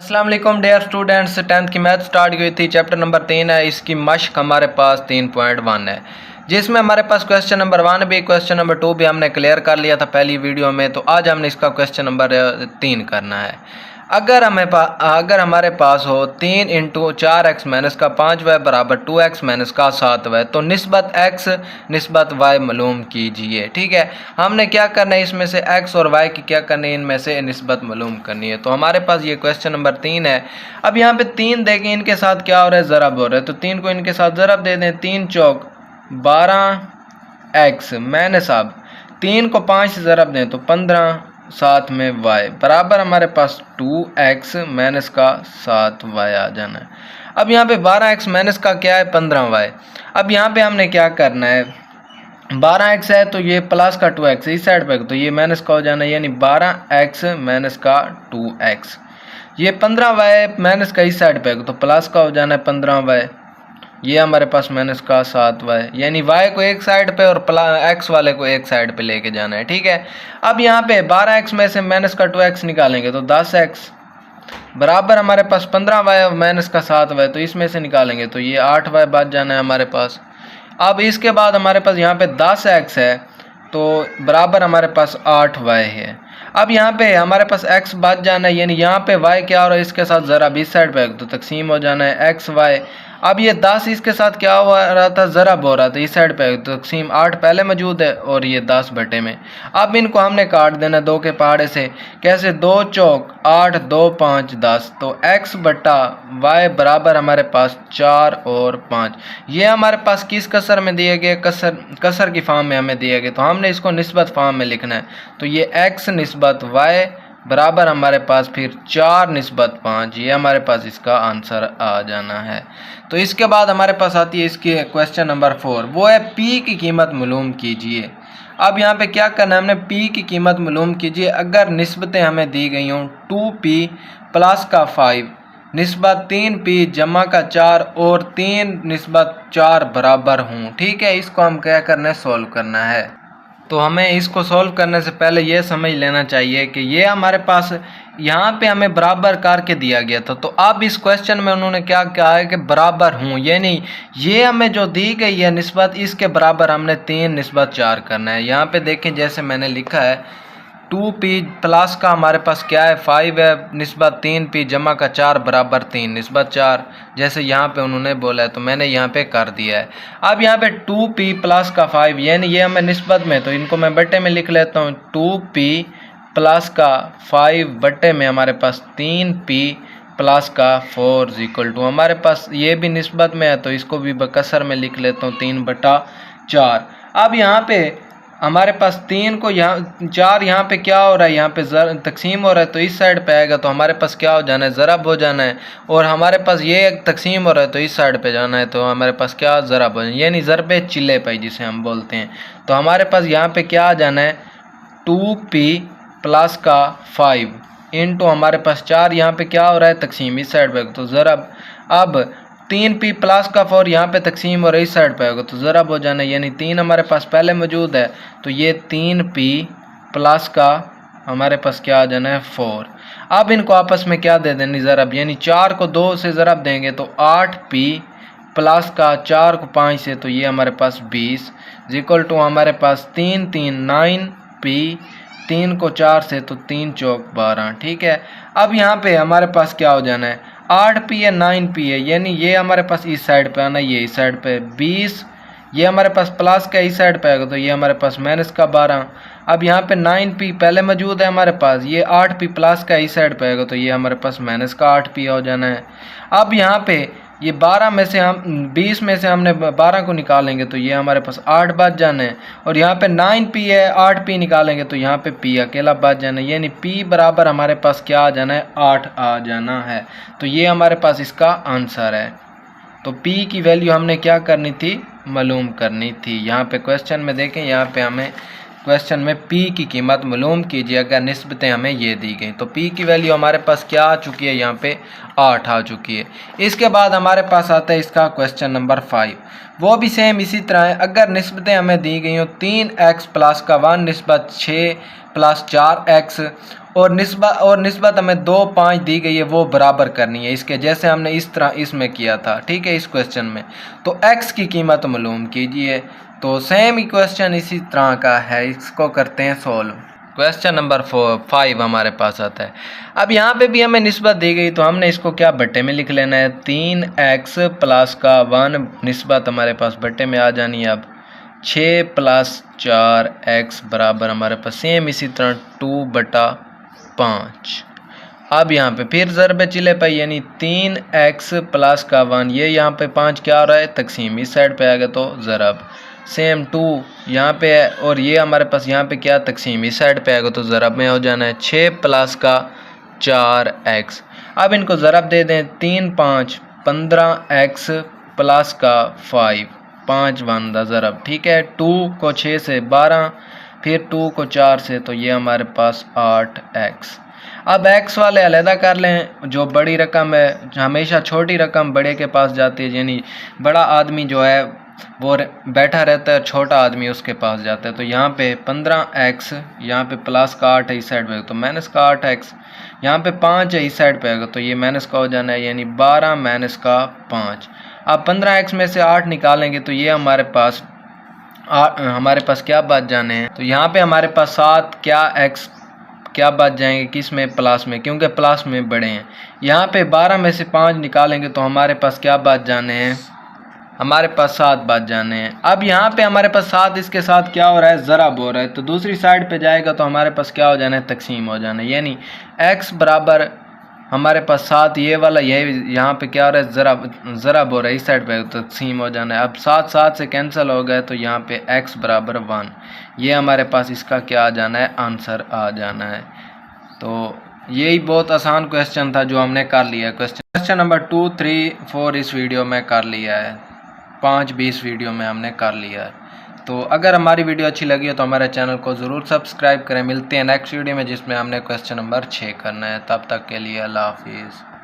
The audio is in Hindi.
अस्सलाम वालेकुम डियर स्टूडेंट्स, 10th की मैथ स्टार्ट हुई थी। चैप्टर नंबर 3 है, इसकी मश्क हमारे पास 3.1 है, जिसमें हमारे पास क्वेश्चन नंबर 1 भी क्वेश्चन नंबर 2 भी हमने क्लियर कर लिया था पहली वीडियो में। तो आज हमने इसका क्वेश्चन नंबर 3 करना है। अगर हमारे पास हो 3 इंटू 4x माइनस का 5y बराबर 2x माइनस का 7y, तो निस्बत x निस्बत y मालूम कीजिए। ठीक है, हमने क्या करना है, इसमें से x और y की क्या करनी है, इनमें से निस्बत मालूम करनी है। तो हमारे पास ये क्वेश्चन नंबर 3 है। अब यहाँ पे 3 देखें, इनके साथ क्या हो रहा है, ज़रब हो रहा है। तो 3 को इनके साथ ज़रब दे दें, 3 चौक 12x माइनस, अब 3 को 5 से ज़रब दें तो 15, साथ में y बराबर हमारे पास 2x माइनस का 7y आ जाना है। अब यहाँ पे 12x माइनस का क्या है, 15y। अब यहाँ पे हमने क्या करना है, 12x है तो ये प्लस का 2x इस साइड पे, तो ये माइनस का हो जाना है, यानी 12x माइनस का 2x। ये 15y माइनस का इस साइड पे, तो प्लस का हो जाना है 15y। ये हमारे पास माइनस का 7y, यानी y को एक साइड पे और x वाले को एक साइड पे लेके जाना है। ठीक है, अब यहाँ पे 12x में से माइनस का 2x निकालेंगे तो 10x बराबर हमारे पास 15y माइनस का 7y, तो इसमें से निकालेंगे तो ये 8y बच जाना है हमारे पास। अब इसके बाद हमारे पास यहाँ पे 10x है तो बराबर हमारे पास 8y है। अब यहाँ पे हमारे पास x बच जाना है, यानी यहाँ पे y क्या हो रहा है, इसके साथ ज़रा इस साइड पे तो तकसीम हो जाना है x y। अब ये 10 इसके साथ क्या हो रहा था, ज़रब हो रहा था इस साइड पे, तो तकसीम 8 पहले मौजूद है और ये 10 बटे में। अब इनको हमने काट देना 2 के पहाड़े से। कैसे, 2 चौक 8, 2 5 10, तो x बटा y बराबर हमारे पास 4 और 5। ये हमारे पास किस कसर में दिए गए, कसर की फॉर्म में हमें दिए गए, तो हमने इसको निस्बत फॉर्म में लिखना है। तो ये x निस्बत y बराबर हमारे पास फिर 4 निस्बत 5, ये हमारे पास इसका आंसर आ जाना है। तो इसके बाद हमारे पास आती है इसकी क्वेश्चन नंबर 4, वो है p की कीमत मालूम कीजिए। अब यहाँ पे क्या करना है, हमने p की कीमत मालूम कीजिए अगर निस्बतें हमें दी गई हों 2p प्लस का 5 निस्बत 3p जमा का 4 और 3 निस्बत 4 बराबर हों। ठीक है, इसको हम क्या करना है, सोल्व करना है। तो हमें इसको सॉल्व करने से पहले ये समझ लेना चाहिए कि ये हमारे पास यहाँ पे हमें बराबर करके दिया गया था। तो अब इस क्वेश्चन में उन्होंने क्या कहा है कि बराबर हूँ, यानी ये हमें जो दी गई है निस्बत, इसके बराबर हमने 3 निस्बत 4 करना है। यहाँ पे देखें जैसे मैंने लिखा है 2p प्लस का हमारे पास क्या है 5 है, निस्बत 3p जमा का 4 बराबर 3 निस्बत 4, जैसे यहाँ पे उन्होंने बोला है तो मैंने यहाँ पे कर दिया है। अब यहाँ पे 2p प्लस का 5, यानी ये हमें निस्बत में, तो इनको मैं बट्टे में लिख लेता हूँ। 2p प्लस का 5 बट्टे में हमारे पास 3p प्लस का 4 इक्वल टू, हमारे पास ये भी निस्बत में है तो इसको भी बकसर में लिख लेता हूँ 3/4। अब यहाँ पे हमारे पास 3 को यहाँ 4 यहाँ पे क्या हो रहा है, यहाँ पे तकसीम हो रहा है तो इस साइड पे आएगा, तो हमारे पास क्या हो जाना है, ज़रब हो जाना है। और हमारे पास ये तकसीम हो रहा है तो इस साइड पे जाना है, तो हमारे पास क्या ज़रब हो जाना है, यानी ज़रबे चिल्ले पाई जिसे हम बोलते हैं। तो हमारे पास यहाँ पे क्या आ जाना है, 2p प्लस का 5 इंटू हमारे पास 4 यहाँ पे क्या हो रहा है, तकसीम इस साइड पे, तो ज़रब। अब 3p प्लस का 4 यहाँ पे तकसीम और इस साइड पे होगा तो ज़रब हो जाना है, यानी 3 हमारे पास पहले मौजूद है तो ये 3p प्लस का हमारे पास क्या आ जाना है 4। अब इनको आपस में क्या दे देनी, ज़रब, यानी 4 को 2 से ज़रब देंगे तो 8p प्लस का 4 को 5 से, तो ये हमारे पास 20 इक्वल टू हमारे पास 3 3 9p 3 को 4 से तो 3 चौक 12। ठीक है, अब यहाँ पे हमारे पास क्या हो जाना है, 8p है 9p है, यानी ये हमारे पास इस साइड पे आना, ये इस साइड पे 20, ये हमारे पास प्लस का इस साइड पे आएगा तो ये हमारे पास माइनस का 12। अब यहाँ पे 9p पहले मौजूद है हमारे पास, ये 8p प्लस का इस साइड पे आएगा तो ये हमारे पास माइनस का 8p हो जाना है। अब यहाँ पे ये 12 में से हम 20 में से हमने 12 को निकालेंगे तो ये हमारे पास 8 बच जाना है, और यहाँ पे 9p है 8p निकालेंगे तो यहाँ पे p अकेला बच जाना है, यानी p बराबर हमारे पास क्या आ जाना है, 8 आ जाना है। तो ये हमारे पास इसका आंसर है। तो p की वैल्यू हमने क्या करनी थी, मालूम करनी थी। यहाँ पे क्वेश्चन में देखें, यहाँ पे हमें क्वेश्चन में p की कीमत मालूम कीजिए अगर निस्बतें हमें ये दी गई, तो p की वैल्यू हमारे पास क्या आ चुकी है, यहाँ पे 8 आ चुकी है। इसके बाद हमारे पास आता है इसका क्वेश्चन नंबर 5, वो भी सेम इसी तरह है। अगर निस्बतें हमें दी गई हो 3x प्लस का 1 निस्बत 6 प्लस 4x और निस्बत हमें 2 5 दी गई है, वो बराबर करनी है इसके, जैसे हमने इस तरह इसमें किया था, ठीक है, इस क्वेश्चन में। तो x की कीमत मालूम कीजिए। तो सेम ही क्वेश्चन इसी तरह का है, इसको करते हैं सोल्व। क्वेश्चन नंबर 5 हमारे पास आता है। अब यहाँ पे भी हमें निस्बत दी गई, तो हमने इसको क्या बट्टे में लिख लेना है। 3x प्लस का 1 निस्बत हमारे पास बट्टे में आ जानी है। अब 6 प्लस 4x बराबर हमारे पास सेम इसी तरह 2/5। अब यहाँ पे फिर ज़रब चिले पे, यानी 3x प्लस का 1, ये यहाँ पे 5 क्या हो रहा है, तकसीम इस साइड पे आएगा तो ज़रब, सेम 2 यहाँ पे है, और ये हमारे पास यहाँ पे क्या तकसीम इस साइड पे आएगा तो ज़रब में हो जाना है। 6 प्लस का 4x, अब इनको ज़रब दे दें, 3 5 15x प्लस का 5 1 दा ज़रब, ठीक है। 2 को 6 से 12, फिर 2 को 4 से, तो ये हमारे पास 8x। अब x वाले अलहदा कर लें, जो बड़ी रकम है हमेशा छोटी रकम बड़े के पास जाती है, यानी बड़ा आदमी जो है वो बैठा रहता है, छोटा आदमी उसके पास जाता है। तो यहाँ पे 15x, यहाँ पे प्लस का 8 है इस साइड पे, तो माइनस का 8x, यहाँ पे 5 है इस साइड पे आएगा, तो ये माइनस का हो जाना है, यानी 12 माइनस का 5। अब 15x में से 8 निकालेंगे तो ये हमारे पास क्या बच जाने हैं, तो यहाँ पे हमारे पास 7 x क्या बच जाएंगे, किस में, प्लस में, क्योंकि प्लस में बड़े हैं। यहाँ पे 12 में से 5 निकालेंगे तो हमारे पास क्या बच जाने हैं, हमारे पास 7 बच जाने हैं। अब यहाँ पे हमारे पास 7 इसके साथ क्या हो रहा है, ज़रब हो रहा है, तो दूसरी साइड पे जाएगा तो हमारे पास क्या हो जाना है, तकसीम हो जाना है, यानी x बराबर हमारे पास 7, ये वाला यही यहाँ पे क्या हो रहा है, ज़रब हो रहा है, इस साइड पे तो तकसीम हो जाना है। अब 7 7 से कैंसिल हो गए, तो यहाँ पे x बराबर 1, ये हमारे पास इसका क्या आ जाना है, आंसर आ जाना है। तो यही बहुत आसान क्वेश्चन था जो हमने कर लिया। क्वेश्चन नंबर 2 3 4 इस वीडियो में कर लिया है, 5 20 वीडियो में हमने कर लिया है। तो अगर हमारी वीडियो अच्छी लगी हो तो हमारे चैनल को ज़रूर सब्सक्राइब करें। मिलते हैं नेक्स्ट वीडियो में जिसमें हमने क्वेश्चन नंबर 6 करना है। तब तक के लिए अल्लाह हाफिज़।